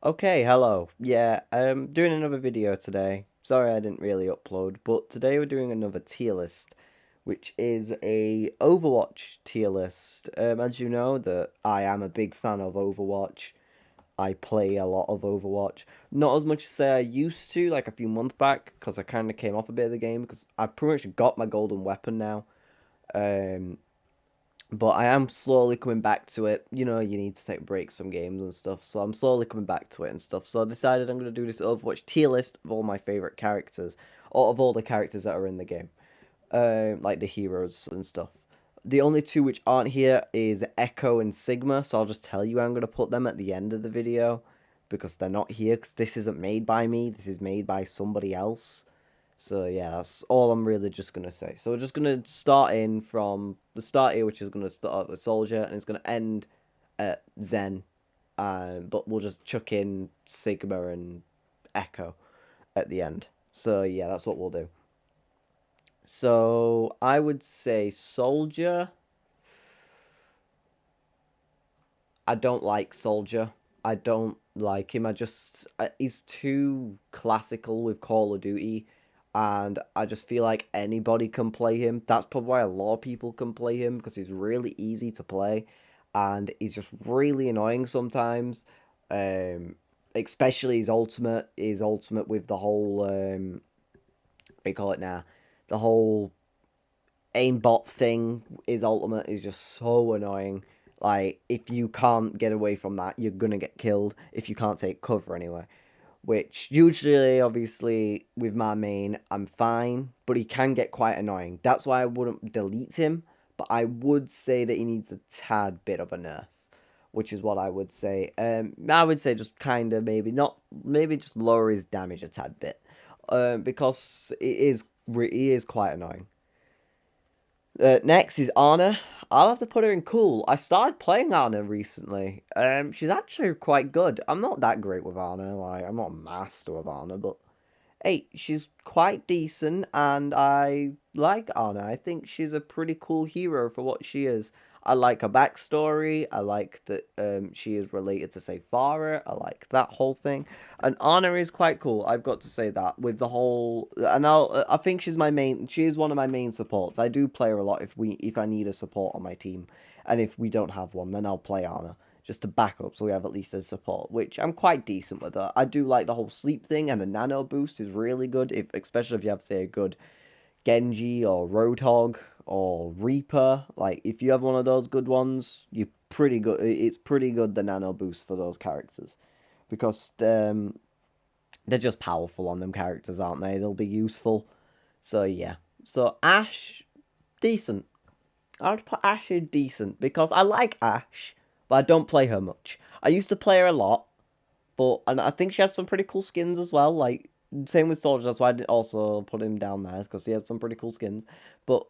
Okay, hello. Yeah, I'm doing another video today. Sorry I didn't really upload, but today we're doing another tier list, which is a Overwatch tier list. As you know, that I am a big fan of Overwatch. I play a lot of Overwatch. Not as much as say I used to, like a few months back, because I kind of came off a bit of the game, because I've pretty much got my golden weapon now. Um, but I am slowly coming back to it. You know, you need to take breaks from games and stuff, so I'm slowly coming back to it and stuff. So I decided I'm going to do this Overwatch tier list of all my favourite characters, or of all the characters that are in the game, like the heroes and stuff. The only two which aren't here is Echo and Sigma, so I'll just tell you I'm going to put them at the end of the video, because they're not here, because this isn't made by me, this is made by somebody else. So yeah, that's all I'm really just gonna say. So we're just gonna start in from the start here, which is gonna start with Soldier, and it's gonna end at Zen. But we'll just chuck in Sigma and Echo at the end. So yeah, that's what we'll do. So I would say Soldier. I don't like Soldier. I don't like him. He's too classical with Call of Duty, and I just feel like anybody can play him. That's probably why a lot of people can play him, because he's really easy to play, and he's just really annoying sometimes. Um, Especially his ultimate with the whole what do you call it now? The whole aimbot thing, his ultimate is just so annoying. Like, if you can't get away from that, you're gonna get killed if you can't take cover anyway. Which, usually, obviously, with my main, I'm fine, but he can get quite annoying. That's why I wouldn't delete him, but I would say that he needs a tad bit of a nerf, which is what I would say. I would say just kind of maybe not, maybe just lower his damage a tad bit, because he is quite annoying. Next is Anna. I'll have to put her in cool. I started playing Anna recently. She's actually quite good. I'm not that great with Anna. Like, I'm not a master of Anna, but hey, she's quite decent, and I like Anna. I think she's a pretty cool hero for what she is. I like her backstory. I like that she is related to, say, Farah. I like that whole thing. And Anna is quite cool. I've got to say that with the whole. And I think she's my main. She is one of my main supports. I do play her a lot if I need a support on my team, and if we don't have one, then I'll play Anna just to back up, so we have at least a support, which I'm quite decent with that. I do like the whole sleep thing, and the nano boost is really good, if especially if you have, say, a good Genji or Roadhog or Reaper. Like, if you have one of those good ones, you're pretty good. It's pretty good, the nano boost for those characters, because they're just powerful on them characters, aren't they? They'll be useful. So yeah. So Ashe, decent. I would put Ashe in decent because I like Ashe, but I don't play her much. I used to play her a lot, and I think she has some pretty cool skins as well. Like, same with Soldier. That's why I did also put him down there, because he has some pretty cool skins. But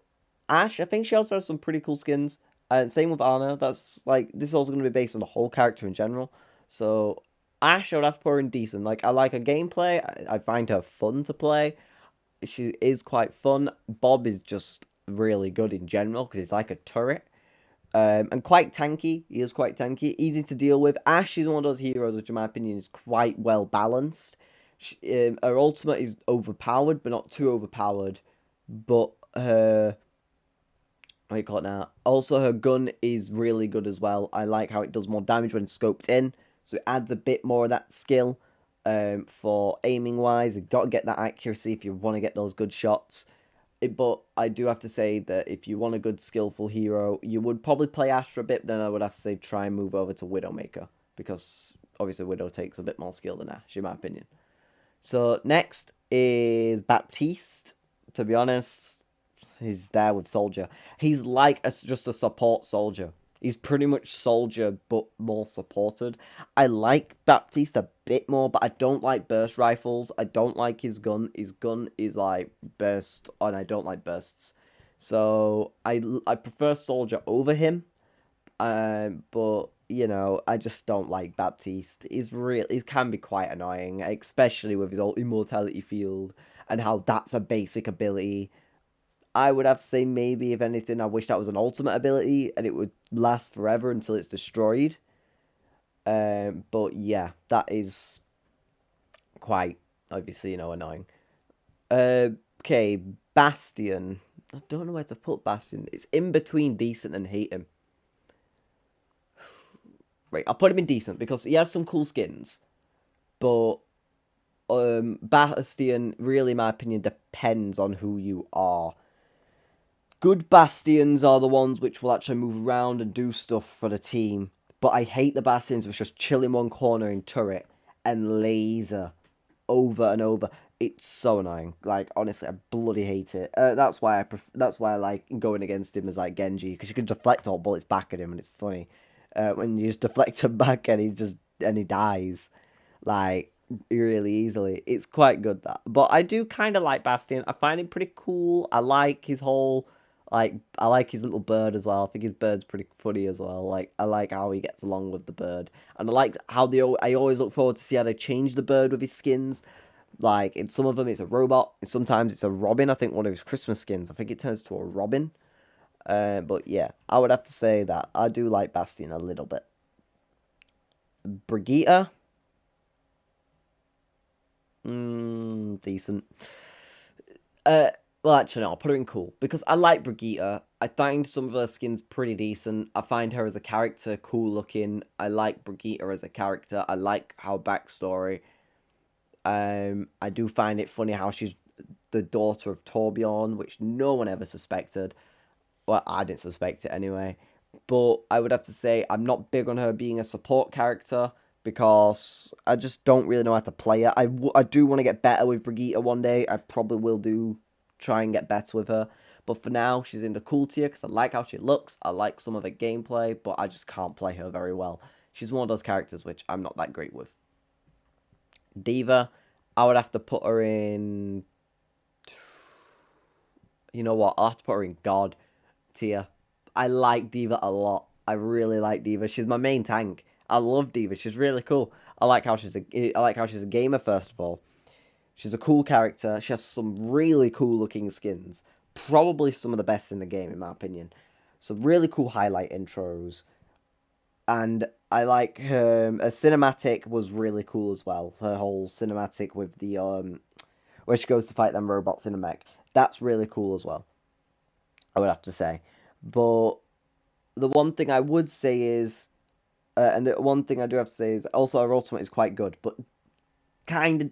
Ashe, I think she also has some pretty cool skins. And same with Anna. That's like, this is also going to be based on the whole character in general. So Ashe, I would have to put her in decent. Like, I like her gameplay. I find her fun to play. She is quite fun. Bob is just really good in general, because he's like a turret. And quite tanky. He is quite tanky. Easy to deal with. Ashe is one of those heroes which, in my opinion, is quite well balanced. Her ultimate is overpowered, but not too overpowered. But her, what do you call it now? Also, her gun is really good as well. I like how it does more damage when scoped in. So it adds a bit more of that skill for aiming wise. You've got to get that accuracy if you want to get those good shots. But I do have to say that if you want a good skillful hero, you would probably play Ashe for a bit. Then I would have to say try and move over to Widowmaker, because obviously Widow takes a bit more skill than Ashe, in my opinion. So next is Baptiste. To be honest, he's there with Soldier. He's like just a support Soldier. He's pretty much Soldier, but more supported. I like Baptiste a bit more, but I don't like burst rifles. I don't like his gun. His gun is like burst, and I don't like bursts. So I prefer Soldier over him. But you know, I just don't like Baptiste. He can be quite annoying, especially with his old immortality field and how that's a basic ability. I would have to say, maybe if anything, I wish that was an ultimate ability and it would last forever until it's destroyed. But yeah, that is quite obviously, annoying. Okay, Bastion. I don't know where to put Bastion. It's in between decent and hate him. Right, I'll put him in decent because he has some cool skins, but Bastion really, in my opinion, depends on who you are. Good Bastions are the ones which will actually move around and do stuff for the team, but I hate the Bastions which just chill in one corner in turret and laser over and over. It's so annoying. Like honestly, I bloody hate it. That's why that's why I like going against him as like Genji, because you can deflect all bullets back at him and it's funny. When you just deflect him back and he dies like really easily. It's quite good that. But I do kind of like Bastion. I find him pretty cool. I like his whole I like his little bird as well. I think his bird's pretty funny as well. Like I like how he gets along with the bird, and I like how I always look forward to see how they change the bird with his skins. Like in some of them, it's a robot. And sometimes it's a Robin. I think one of his Christmas skins. I think it turns to a Robin. But yeah, I would have to say that I do like Bastion a little bit. Brigitte, decent. Uh, well, actually, no, I'll put her in cool because I like Brigitte. I find some of her skins pretty decent. I find her as a character cool looking. I like Brigitte as a character. I like her backstory. I do find it funny how she's the daughter of Torbjorn, which no one ever suspected. Well, I didn't suspect it anyway. But I would have to say I'm not big on her being a support character because I just don't really know how to play her. I do want to get better with Brigitte one day. I probably will do try and get better with her. But for now, she's in the cool tier because I like how she looks. I like some of her gameplay, but I just can't play her very well. She's one of those characters which I'm not that great with. D.Va, I would have to put her in. You know what? I'll have to put her in God tier. I like D.Va a lot. I really like D.Va. She's my main tank. I love D.Va. She's really cool. I like how she's a gamer first of all. She's a cool character. She has some really cool looking skins. Probably some of the best in the game in my opinion. Some really cool highlight intros. And I like her cinematic was really cool as well. Her whole cinematic with the where she goes to fight them robots in a mech. That's really cool as well. I would have to say. But the one thing I would say is, and the one thing I do have to say is also our ultimate is quite good, but kind of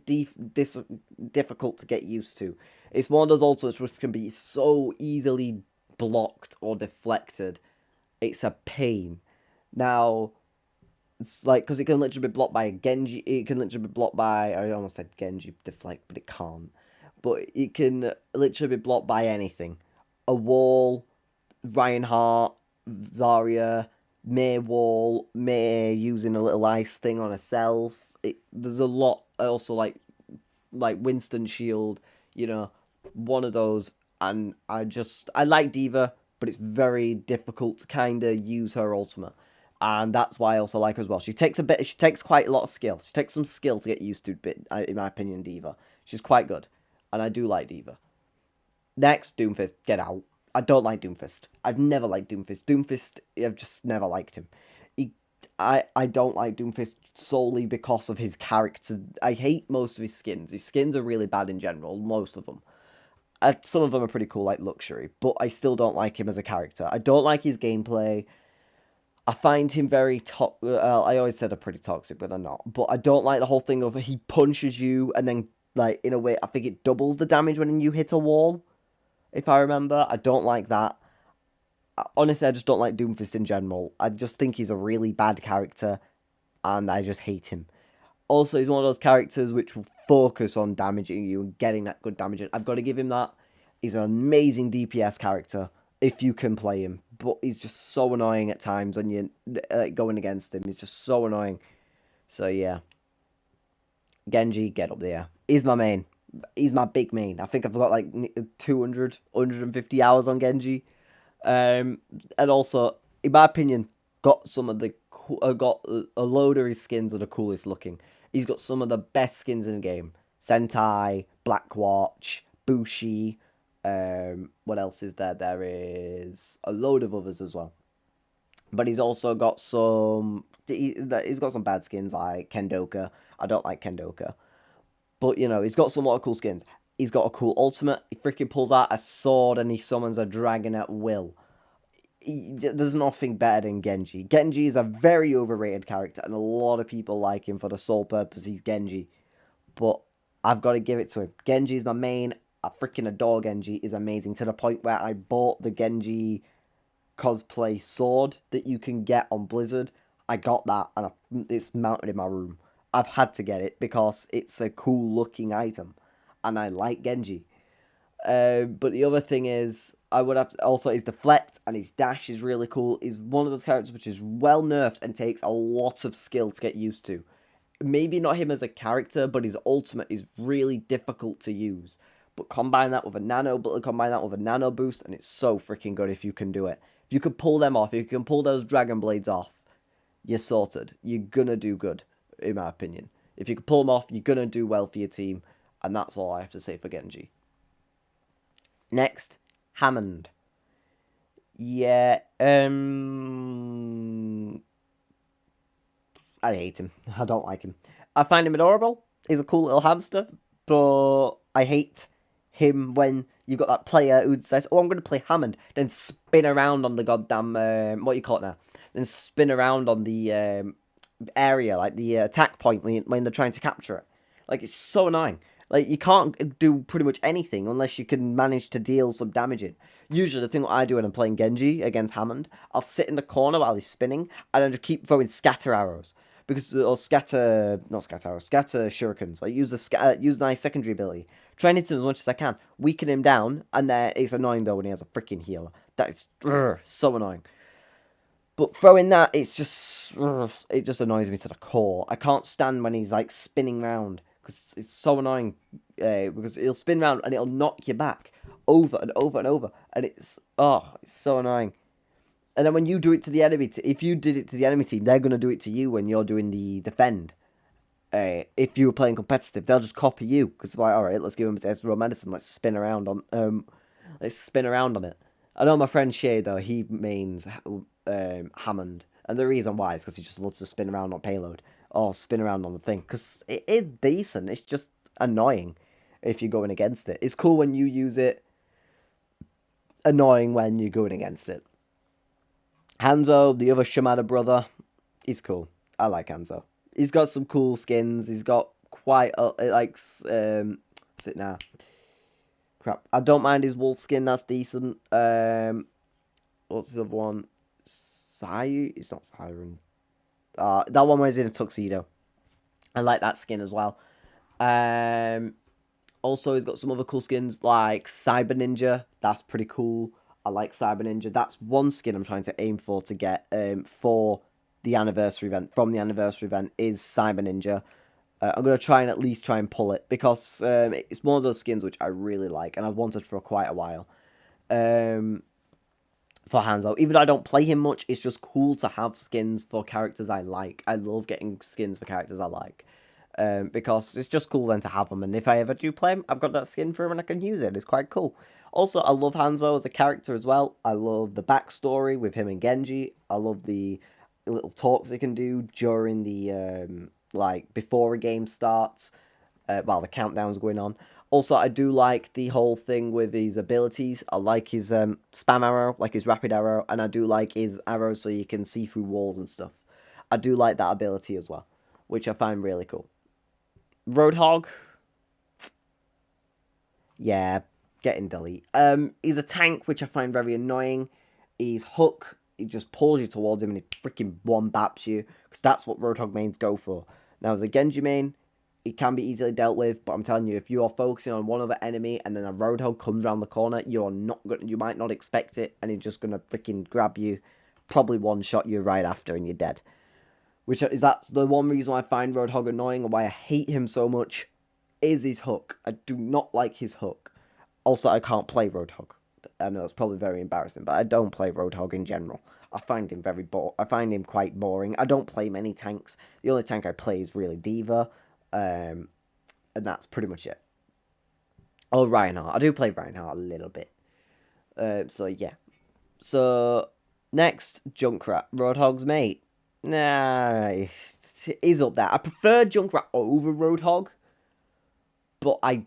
difficult to get used to. It's one of those ultimates which can be so easily blocked or deflected. It's a pain. Now, it's like because it can literally be blocked by a Genji. It can literally be blocked by I almost said Genji deflect, but it can't. But it can literally be blocked by anything. A wall, Reinhardt, Zarya, May wall, May using a little ice thing on herself. There's a lot. Also like Winston Shield, you know, one of those. And I like D.Va, but it's very difficult to kind of use her ultimate, and that's why I also like her as well. She takes quite a lot of skill. She takes some skill to get used to. But in my opinion, D.Va, she's quite good, and I do like D.Va. Next, Doomfist, get out. I don't like Doomfist. I've never liked Doomfist. Doomfist, I've just never liked him. I don't like Doomfist solely because of his character. I hate most of his skins. His skins are really bad in general, most of them. Some of them are pretty cool, like Luxury, but I still don't like him as a character. I don't like his gameplay. I find him very I always said I'm pretty toxic, but I'm not. But I don't like the whole thing of he punches you and then, like, in a way, I think it doubles the damage when you hit a wall. If I remember, I don't like that. Honestly, I just don't like Doomfist in general. I just think he's a really bad character, and I just hate him. Also, he's one of those characters which will focus on damaging you and getting that good damage. I've got to give him that. He's an amazing DPS character if you can play him, but he's just so annoying at times when you're going against him. He's just so annoying. So yeah, Genji, get up there. He's my main. He's my big main. I think I've got like 200, 150 hours on Genji. And also, in my opinion, got some of the got a load of his skins are the coolest looking. He's got some of the best skins in the game. Sentai, Blackwatch, Bushi. What else is there? There is a load of others as well. but he's also got some. He's got some bad skins like Kendoka. I don't like Kendoka, but you know he's got some lot of cool skins. He's got a cool ultimate. He freaking pulls out a sword and he summons a dragon at will. There's nothing better than Genji. Genji is a very overrated character, and a lot of people like him for the sole purpose he's Genji. But I've got to give it to him. Genji is my main. I freaking adore Genji. Is amazing to the point where I bought the Genji cosplay sword that you can get on Blizzard. I got that, and it's mounted in my room. I've had to get it because it's a cool looking item, and I like Genji. But the other thing is, I would have to, also his deflect and his dash is really cool. He's one of those characters which is well nerfed and takes a lot of skill to get used to. Maybe not him as a character, but his ultimate is really difficult to use. But combine that with a nano boost, and it's so freaking good if you can do it. If you can pull them off, if you can pull those dragon blades off, you're sorted. You're gonna do good, in my opinion. If you can pull them off, you're gonna do well for your team, and that's all I have to say for Genji. Next, Hammond. Yeah, I hate him. I don't like him. I find him adorable. He's a cool little hamster, but I hate him when you've got that player who says, "Oh, I'm going to play Hammond," then spin around on the goddamn what you call it now, then spin around on the area, like the attack point when they're trying to capture it. Like it's so annoying. Like you can't do pretty much anything unless you can manage to deal some damage in. Usually, the thing that I do when I'm playing Genji against Hammond, I'll sit in the corner while he's spinning, and then just keep throwing scatter arrows because or scatter not scatter arrows, scatter shurikens. Like use my secondary ability, try and hit him as much as I can, weaken him down, and then it's annoying though when he has a freaking healer. That is so annoying. But throwing that, it just annoys me to the core. I can't stand when he's like spinning round because it's so annoying. Because he'll spin round and it'll knock you back over and over and over, and it's so annoying. And then when you do it to the enemy, if you did it to the enemy team, they're gonna do it to you when you're doing the defend. If you were playing competitive, they'll just copy you because like, all right, let's give him a test of medicine. Let's spin around on it. I know my friend Shay though. He mains Hammond, and the reason why is because he just loves to spin around on payload or spin around on the thing because it is decent. It's just annoying if you're going against it. It's cool when you use it. Annoying when you're going against it. Hanzo, the other Shimada brother, he's cool. I like Hanzo. He's got some cool skins. He's got quite a like what's it now? Crap. I don't mind his wolf skin. That's decent. What's the other one? It's not Siren. That one where he's in a tuxedo. I like that skin as well. Also, he's got some other cool skins like Cyber Ninja. That's pretty cool. I like Cyber Ninja. That's one skin I'm trying to aim for to get for the anniversary event. From the anniversary event is Cyber Ninja. I'm going to try and pull it because it's one of those skins which I really like and I've wanted for quite a while. For Hanzo. Even though I don't play him much, it's just cool to have skins for characters I like. I love getting skins for characters I like. Because it's just cool then to have them, and if I ever do play him, I've got that skin for him and I can use it. It's quite cool. Also, I love Hanzo as a character as well. I love the backstory with him and Genji. I love the little talks they can do during the like before a game starts, while the countdown's going on. Also, I do like the whole thing with his abilities. I like his spam arrow, like his rapid arrow, and I do like his arrow so you can see through walls and stuff. I do like that ability as well, which I find really cool. Roadhog, yeah, getting delete. He's a tank, which I find very annoying. He's hook, he just pulls you towards him and he freaking one baps you, because that's what Roadhog mains go for. Now, as a Genji main, it can be easily dealt with, but I'm telling you, if you are focusing on one other enemy and then a Roadhog comes around the corner, you might not expect it, and he's just gonna freaking grab you, probably one shot you right after, and you're dead. Which is that's the one reason why I find Roadhog annoying and why I hate him so much is his hook. I do not like his hook. Also, I can't play Roadhog. I know it's probably very embarrassing, but I don't play Roadhog in general. I find him I find him quite boring. I don't play many tanks. The only tank I play is really D.Va, and that's pretty much it. Oh, Reinhardt. I do play Reinhardt a little bit. So yeah. So Next, Junkrat, Roadhog's mate. Nah, he's up there. I prefer Junkrat over Roadhog, but I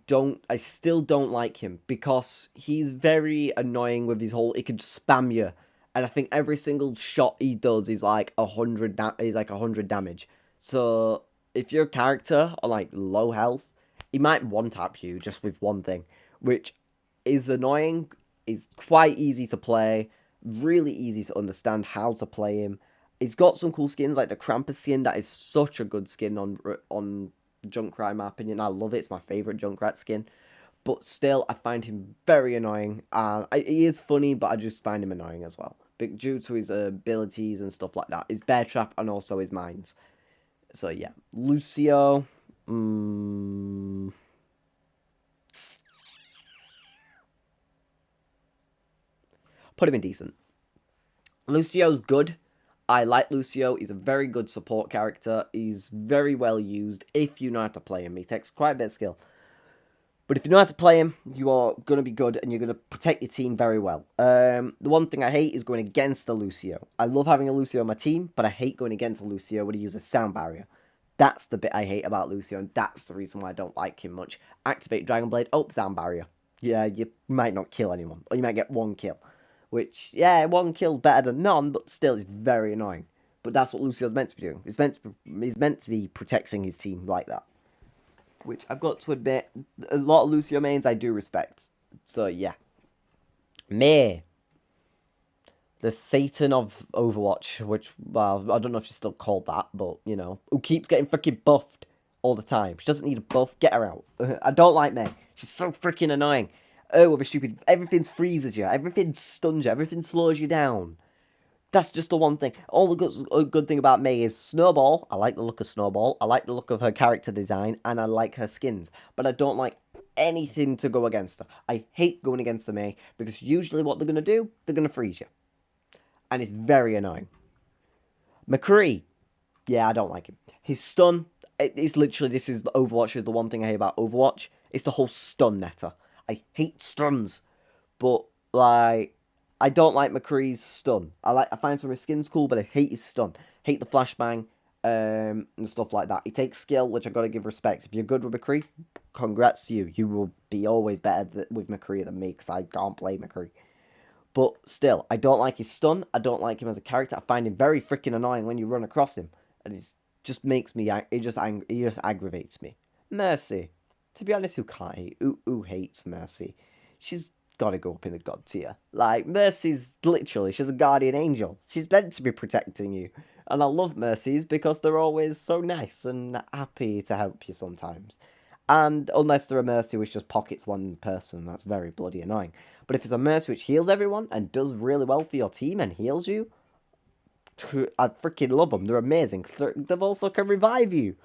still don't like him because he's very annoying with his whole. He can spam you, and I think every single shot he does is like 100. Is like 100 damage. So if your character on like low health, he might one tap you just with one thing, which is annoying. Is quite easy to play, really easy to understand how to play him. He's got some cool skins like the Krampus skin. That is such a good skin on Junkrat, in my opinion. I love it. It's my favorite Junkrat skin. But still, I find him very annoying. He is funny, but I just find him annoying as well. But due to his abilities and stuff like that, his bear trap and also his mines. So yeah, Lucio. Put him in decent. Lucio's good. I like Lucio. He's a very good support character. He's very well used if you know how to play him. He takes quite a bit of skill. But if you know how to play him, you are going to be good and you're going to protect your team very well. The one thing I hate is going against the Lucio. I love having a Lucio on my team, but I hate going against a Lucio when he uses Sound Barrier. That's the bit I hate about Lucio, and that's the reason why I don't like him much. Activate Dragon Blade. Oh, Sound Barrier. Yeah, you might not kill anyone, or you might get one kill. Which, yeah, one kill's better than none, but still is very annoying. But that's what Lucio's meant to be doing. He's meant to be protecting his team like that. Which I've got to admit, a lot of Lucio mains I do respect. So, yeah. Mei. The Satan of Overwatch, which, well, I don't know if she's still called that, but, you know, who keeps getting freaking buffed all the time. She doesn't need a buff, get her out. I don't like Mei. She's so freaking annoying. Oh, with a stupid, everything freezes you, everything stuns you, everything slows you down. That's just the one thing. All the good thing about Mei is Snowball. I like the look of Snowball. I like the look of her character design, and I like her skins. But I don't like anything to go against her. I hate going against the Mei because usually what they're gonna do, they're gonna freeze you, and it's very annoying. McCree, yeah, I don't like him. His stun, it's literally this is Overwatch is the one thing I hate about Overwatch. It's the whole stun meta. I hate stuns, but like I don't like McCree's stun. I find some of his skins cool, but I hate his stun. Hate the flashbang, and stuff like that. He takes skill, which I gotta give respect. If you're good with McCree, congrats to you. You will be always better with McCree than me, because I can't play McCree. But still, I don't like his stun. I don't like him as a character. I find him very freaking annoying when you run across him, and it just makes me. It just aggravates me. Mercy, to be honest, who can't hate? Who hates Mercy? She's gotta go up in the god tier. Like, Mercy's literally, she's a guardian angel. She's meant to be protecting you. And I love Mercy's because they're always so nice and happy to help you sometimes. And unless they're a Mercy which just pockets one person, that's very bloody annoying. But if it's a Mercy which heals everyone and does really well for your team and heals you, I freaking love them. They're amazing. They've also can revive you.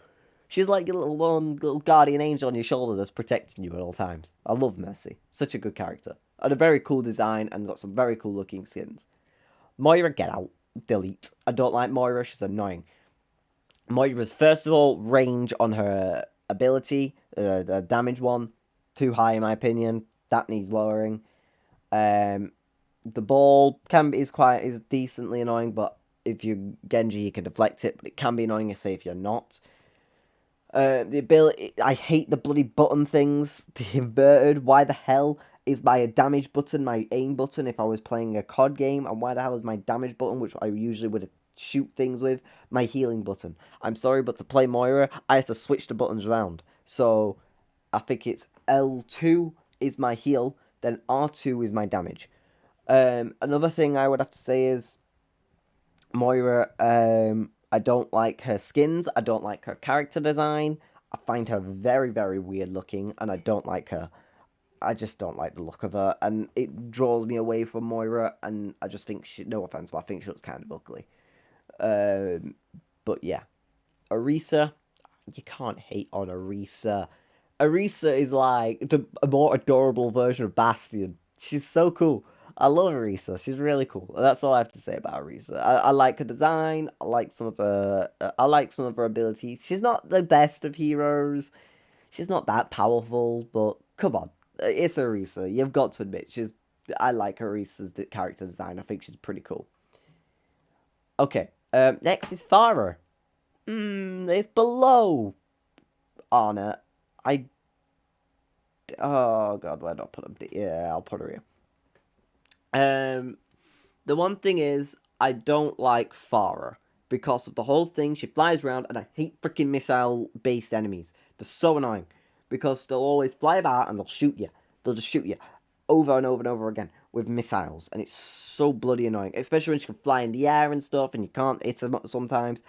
She's like your little lone little guardian angel on your shoulder that's protecting you at all times. I love Mercy. Such a good character. And a very cool design and got some very cool looking skins. Moira, get out. Delete. I don't like Moira. She's annoying. Moira's, first of all, range on her ability, the damage one, too high in my opinion. That needs lowering. The ball is decently annoying, but if you're Genji, you can deflect it, but it can be annoying if you're not. The ability, I hate the bloody button things. The inverted. Why the hell is my damage button my aim button if I was playing a COD game? And why the hell is my damage button, which I usually would shoot things with, my healing button? I'm sorry, but to play Moira, I have to switch the buttons around. So I think it's L2 is my heal, then R2 is my damage. Another thing I would have to say is Moira, I don't like her skins. I don't like her character design. I find her very, very weird looking, and I don't like her. I just don't like the look of her, and it draws me away from Moira, and I just think no offense, but I think she looks kind of ugly. But yeah. Orisa, you can't hate on Orisa. Orisa is like a more adorable version of Bastion. She's so cool. I love Orisa. She's really cool. That's all I have to say about Orisa. I like her design. I like some of her. I like some of her abilities. She's not the best of heroes. She's not that powerful, but come on, it's Orisa. You've got to admit I like Orisa's character design. I think she's pretty cool. Okay, next is Farah. It's below Anna. Oh god, where do I put him? Yeah, I'll put her here. The one thing is, I don't like Farah because of the whole thing. She flies around, and I hate freaking missile-based enemies. They're so annoying because they'll always fly about and they'll shoot you. They'll just shoot you over and over and over again with missiles, and it's so bloody annoying. Especially when she can fly in the air and stuff, and you can't hit her sometimes.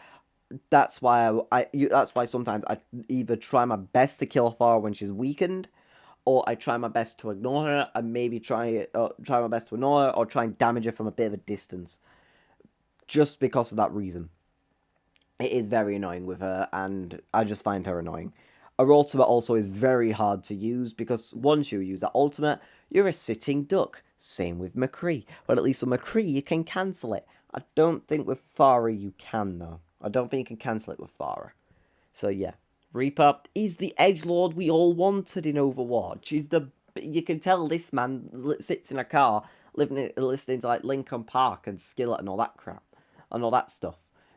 That's why that's why sometimes I either try my best to kill Farah when she's weakened, or I try my best to ignore her and maybe try my best to ignore her or try and damage her from a bit of a distance. Just because of that reason. It is very annoying with her, and I just find her annoying. Her ultimate also is very hard to use because once you use that ultimate, you're a sitting duck. Same with McCree. But at least with McCree, you can cancel it. I don't think with Farah you can, though. I don't think you can cancel it with Farah. So yeah. Reaper is the edgelord we all wanted in Overwatch. You can tell this man sits in a car listening to like Linkin Park and Skillet and all that crap and all that stuff.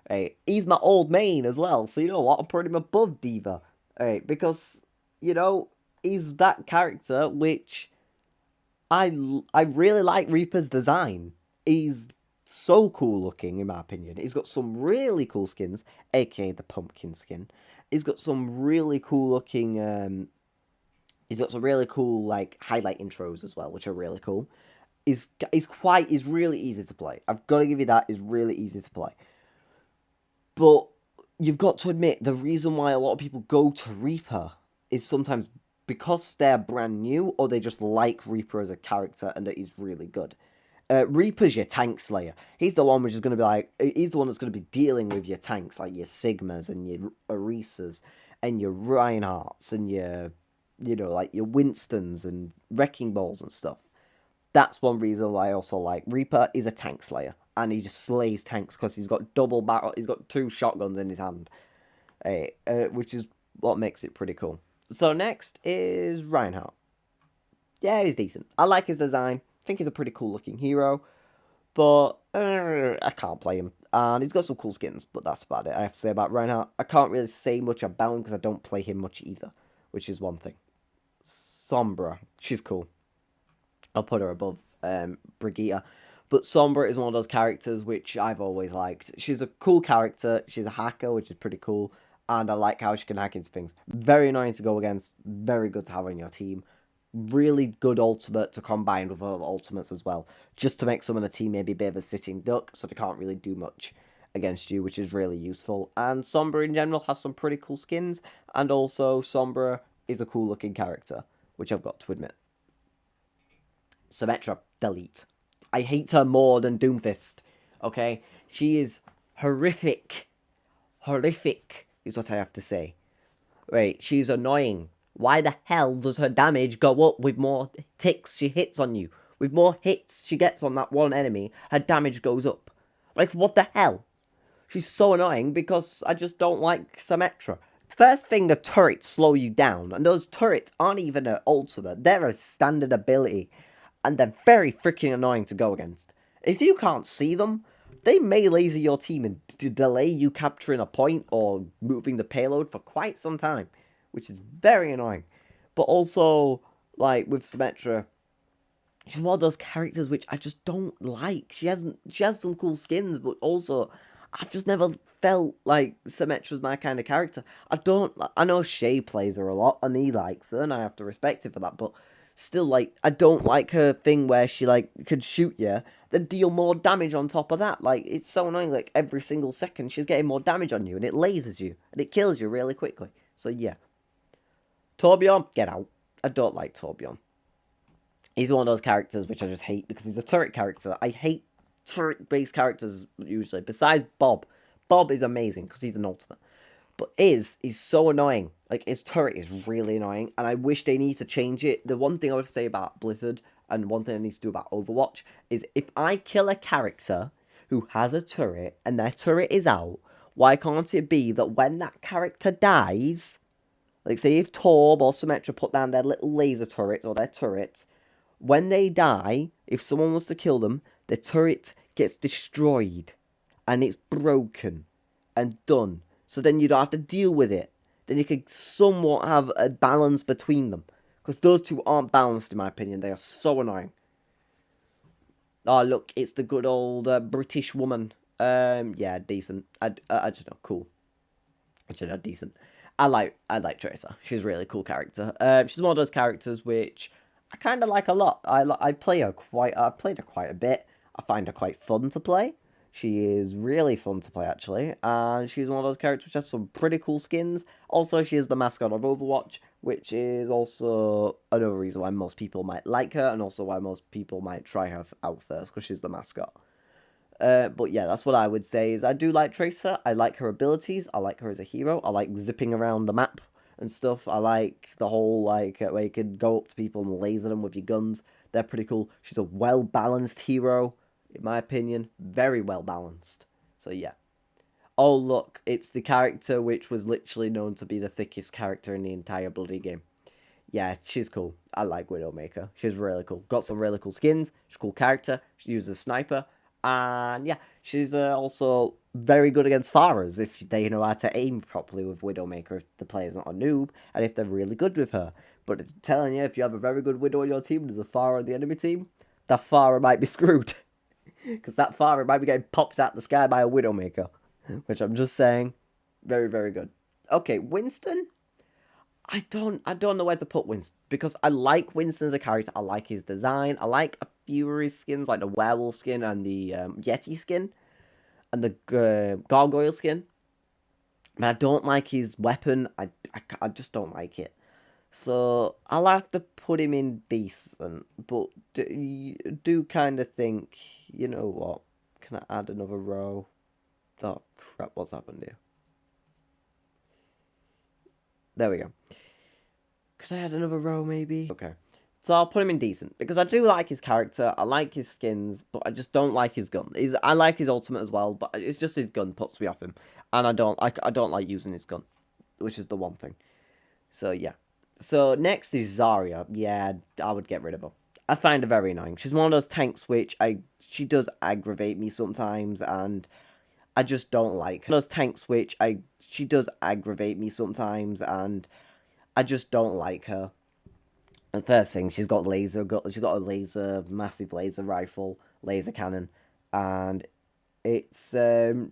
Right? He's my old main as well, so you know what? I'm putting him above D.Va. Right? Because he's that character which I really like Reaper's design. He's so cool looking, in my opinion. He's got some really cool skins, aka the pumpkin skin. He's got some really cool looking. He's got some really cool like highlight intros as well, which are really cool. He's really easy to play. I've got to give you that. He's really easy to play. But you've got to admit the reason why a lot of people go to Reaper is sometimes because they're brand new or they just like Reaper as a character and that he's really good. Reaper's your tank slayer. He's the one which is going to be like, he's the one that's going to be dealing with your tanks, like your Sigmas and your Orisas and your Reinhardts and your, like your Winstons and Wrecking Balls and stuff. That's one reason why I also like Reaper is a tank slayer. And he just slays tanks because he's got he's got 2 shotguns in his hand. Which is what makes it pretty cool. So next is Reinhardt. Yeah, he's decent. I like his design. I think he's a pretty cool looking hero. But I can't play him. And he's got some cool skins, but that's about it I have to say about Reinhardt. I can't really say much about him because I don't play him much either, which is one thing. Sombra. She's cool. I'll put her above Brigitte. But Sombra is one of those characters which I've always liked. She's a cool character. She's a hacker, which is pretty cool. And I like how she can hack into things. Very annoying to go against. Very good to have on your team. Really good ultimate to combine with other ultimates as well. Just to make some of the team maybe a bit of a sitting duck. So they can't really do much against you, which is really useful. And Sombra in general has some pretty cool skins. And also Sombra is a cool looking character, which I've got to admit. Symmetra, delete. I hate her more than Doomfist. Okay? She is horrific. Horrific is what I have to say. Right, she's annoying. Why the hell does her damage go up with more ticks she hits on you? With more hits she gets on that one enemy, her damage goes up. Like, what the hell? She's so annoying because I just don't like Symmetra. First thing, the turrets slow you down, and those turrets aren't even an ultimate. They're a standard ability. And they're very freaking annoying to go against. If you can't see them, they may laser your team and delay you capturing a point or moving the payload for quite some time, which is very annoying. But also, like with Symmetra, she's one of those characters which I just don't like. She has some cool skins, but also I've just never felt like Symmetra's my kind of character. I know Shay plays her a lot and he likes her, and I have to respect it for that, but still, like, I don't like her thing where she, like, could shoot you, then deal more damage on top of that. Like, it's so annoying, like, every single second she's getting more damage on you, and it lasers you, and it kills you really quickly. So, yeah. Torbjorn, get out. I don't like Torbjorn. He's one of those characters which I just hate, because he's a turret character. I hate turret-based characters, usually, besides Bob. Bob is amazing, because he's an ultimate. But he's so annoying. Like, his turret is really annoying, and I wish they need to change it. The one thing I would say about Blizzard, and one thing I need to do about Overwatch, is if I kill a character who has a turret, and their turret is out, why can't it be that when that character dies, like, say if Torb or Symmetra put down their little laser turrets, or their turrets, when they die, if someone was to kill them, the turret gets destroyed. and it's broken and done. So then you don't have to deal with it. Then you can somewhat have a balance between them. Because those two aren't balanced in my opinion. They are so annoying. Oh, look, it's the good old British woman. Yeah, decent. I don't know, cool. I don't know, decent. I like Tracer. She's a really cool character. She's one of those characters which I kind of like a lot. I play her quite. I've played her quite a bit. I find her quite fun to play. She is really fun to play actually, and she's one of those characters which has some pretty cool skins. Also, she is the mascot of Overwatch, which is also another reason why most people might like her, and also why most people might try her out first because she's the mascot. But yeah, that's what I would say is I do like Tracer. I like her abilities. I like her as a hero. I like zipping around the map and stuff. I like the whole like where you can go up to people and laser them with your guns. They're pretty cool. She's a well-balanced hero, in my opinion. Very well-balanced. So yeah. Oh look, it's the character which was literally known to be the thickest character in the entire bloody game. Yeah, she's cool. I like Widowmaker. She's really cool. Got some really cool skins. She's a cool character. She uses a sniper. And yeah, she's also very good against Pharahs if they know how to aim properly with Widowmaker, if the player's not a noob, and if they're really good with her. But I'm telling you, if you have a very good Widow on your team and there's a Pharah on the enemy team, that Pharah might be screwed. Because that Pharah might be getting popped out the sky by a Widowmaker. Which I'm just saying, very, very good. Okay, Winston. I don't know where to put Winston because I like Winston as a character. I like his design. I like a few of his skins, like the werewolf skin and the Yeti skin and the gargoyle skin. But I don't like his weapon. I just don't like it. So I'll have to put him in decent. But do kind of think, you know what? Can I add another row? Oh crap! What's happened here? There we go. Could I add another row, maybe? Okay. So I'll put him in decent, because I do like his character, I like his skins, but I just don't like his gun. I like his ultimate as well, but it's just his gun puts me off him. And I don't like using his gun, which is the one thing. So, yeah. So, next is Zarya. Yeah, I would get rid of her. I find her very annoying. She's one of those tanks which she does aggravate me sometimes, and I just don't like her. Those tanks which she does aggravate me sometimes, and I just don't like her. And first thing, she's got a massive laser rifle, laser cannon, and it's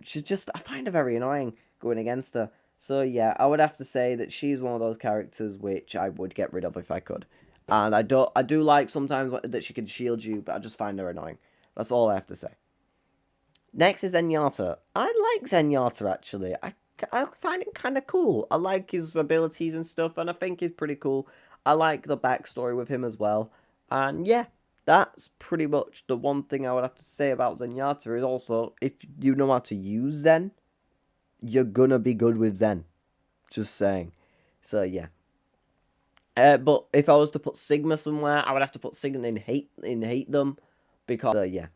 she's just, I find her very annoying going against her. So yeah, I would have to say that she's one of those characters which I would get rid of if I could. And I do like sometimes that she can shield you, but I just find her annoying. That's all I have to say. Next is Zenyatta. I like Zenyatta actually. I find it kind of cool. I like his abilities and stuff, and I think he's pretty cool. I like the backstory with him as well. And yeah, that's pretty much the one thing I would have to say about Zenyatta is also, if you know how to use Zen, you're gonna be good with Zen. Just saying. So yeah. But if I was to put Sigma somewhere, I would have to put Sigma in hate them, because yeah.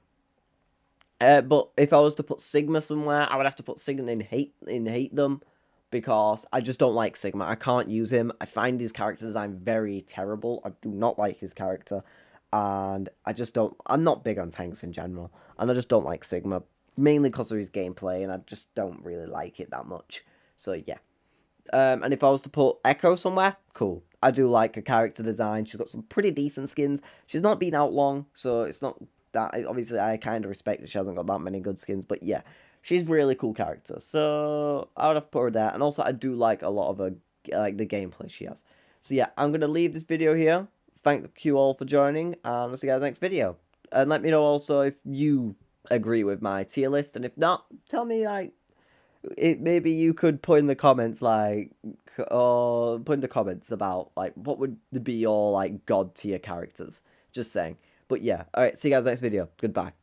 But if I was to put Sigma somewhere, I would have to put Sigma in hate them, because I just don't like Sigma. I can't use him. I find his character design very terrible. I do not like his character, and I just don't. I'm not big on tanks in general, and I just don't like Sigma, mainly because of his gameplay, and I just don't really like it that much. So yeah. And if I was to put Echo somewhere, cool. I do like her character design. She's got some pretty decent skins. She's not been out long, so it's not that. Obviously, I kind of respect that she hasn't got that many good skins, but yeah, she's really cool character. So I would have put her there. And also, I do like a lot of her, like the gameplay she has. So yeah, I'm gonna leave this video here. Thank you all for joining, and I'll see you guys next video. And let me know also if you agree with my tier list, and if not, tell me like. Maybe you could put in the comments like, or put in the comments about like what would be your like god tier characters. Just saying. But yeah, alright, see you guys next video. Goodbye.